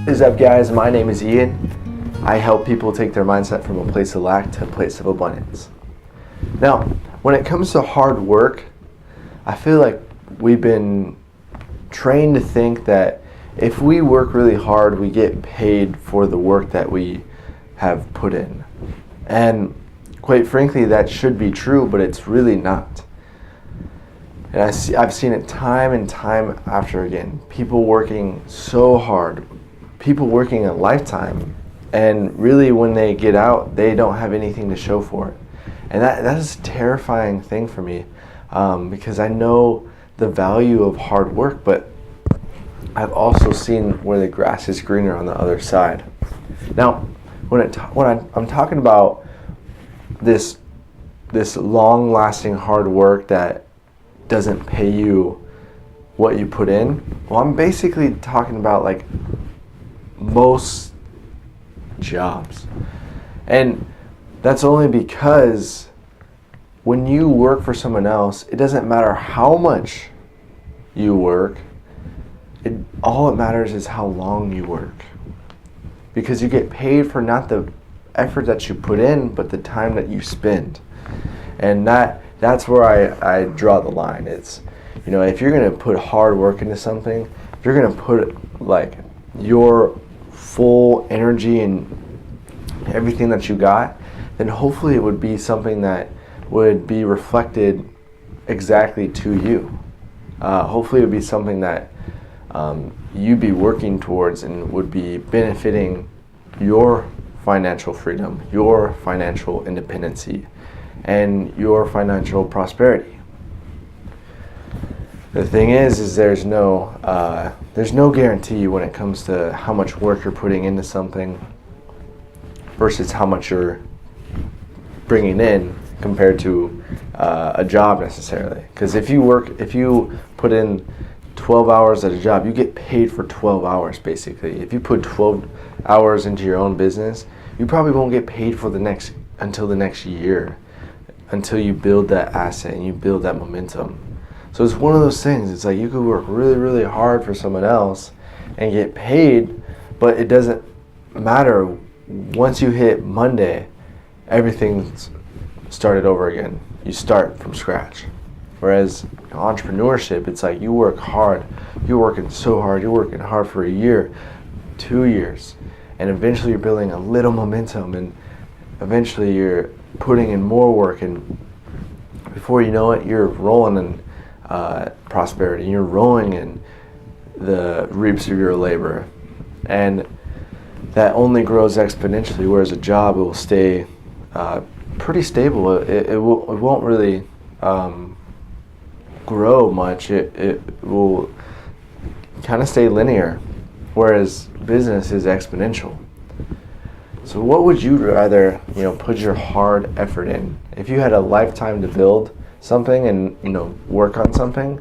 What is up, guys? My name is Ian. I help people take their mindset from a place of lack to a place of abundance. Now, when it comes to hard work, I feel like we've been trained to think that if we work really hard, we get paid for the work that we have put in. And quite frankly, that should be true, but it's really not. And I've seen it time and time after again. People working so hard, people working a lifetime, and really when they get out, they don't have anything to show for it. And that is a terrifying thing for me, because I know the value of hard work, but I've also seen where the grass is greener on the other side. Now, when I'm talking about this long-lasting hard work that doesn't pay you what you put in, well, I'm basically talking about like most jobs. And that's only because when you work for someone else, it doesn't matter how much you work, all it matters is how long you work. Because you get paid for not the effort that you put in, but the time that you spend. And that's where I draw the line. It's, if you're going to put hard work into something, if you're going to put like your full energy and everything that you got, then hopefully it would be something that would be reflected exactly to you. Hopefully it would be something that you'd be working towards and would be benefiting your financial freedom, your financial independency, and your financial prosperity. The thing is there's no guarantee when it comes to how much work you're putting into something versus how much you're bringing in compared to a job necessarily. Because if you put in 12 hours at a job, you get paid for 12 hours basically. If you put 12 hours into your own business, you probably won't get paid for until the next year, until you build that asset and you build that momentum. So it's one of those things. It's like you could work really, really hard for someone else and get paid, but it doesn't matter. Once you hit Monday, everything's started over again. You start from scratch. Whereas entrepreneurship, it's like you work hard. You're working so hard. You're working hard for a year, 2 years, and eventually you're building a little momentum, and eventually you're putting in more work, and before you know it, you're rolling in prosperity. You're rolling in the reaps of your labor, and that only grows exponentially. Whereas a job, it will stay pretty stable. It won't really grow much. It will kind of stay linear, whereas business is exponential. So what would you rather put your hard effort in? If you had a lifetime to build something and work on something,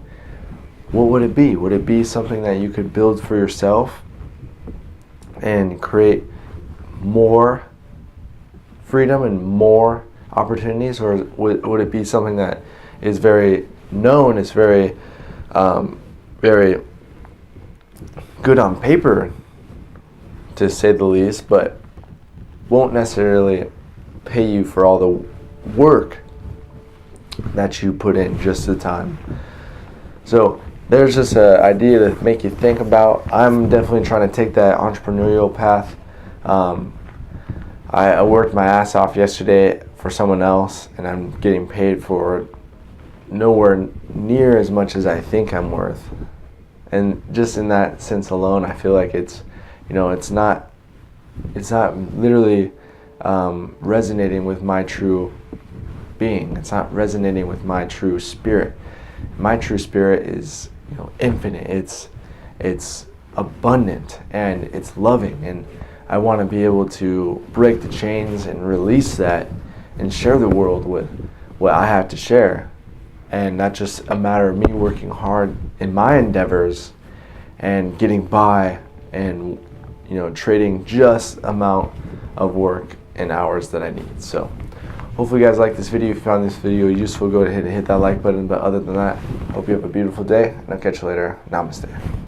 what would it be? Would it be something that you could build for yourself and create more freedom and more opportunities, or would it be something that is very known, is very very good on paper, to say the least, but won't necessarily pay you for all the work that you put in, just the time? So there's just an idea to make you think about. I'm definitely trying to take that entrepreneurial path. I worked my ass off yesterday for someone else, and I'm getting paid for nowhere near as much as I think I'm worth. And just in that sense alone, I feel like it's not literally resonating with my true being. It's not resonating with my true spirit. My true spirit is infinite. It's abundant, and it's loving, and I want to be able to break the chains and release that and share the world with what I have to share. And not just a matter of me working hard in my endeavors and getting by and trading just amount of work and hours that I need. So hopefully you guys like this video. If you found this video useful, go ahead and hit that like button. But other than that, hope you have a beautiful day, and I'll catch you later. Namaste.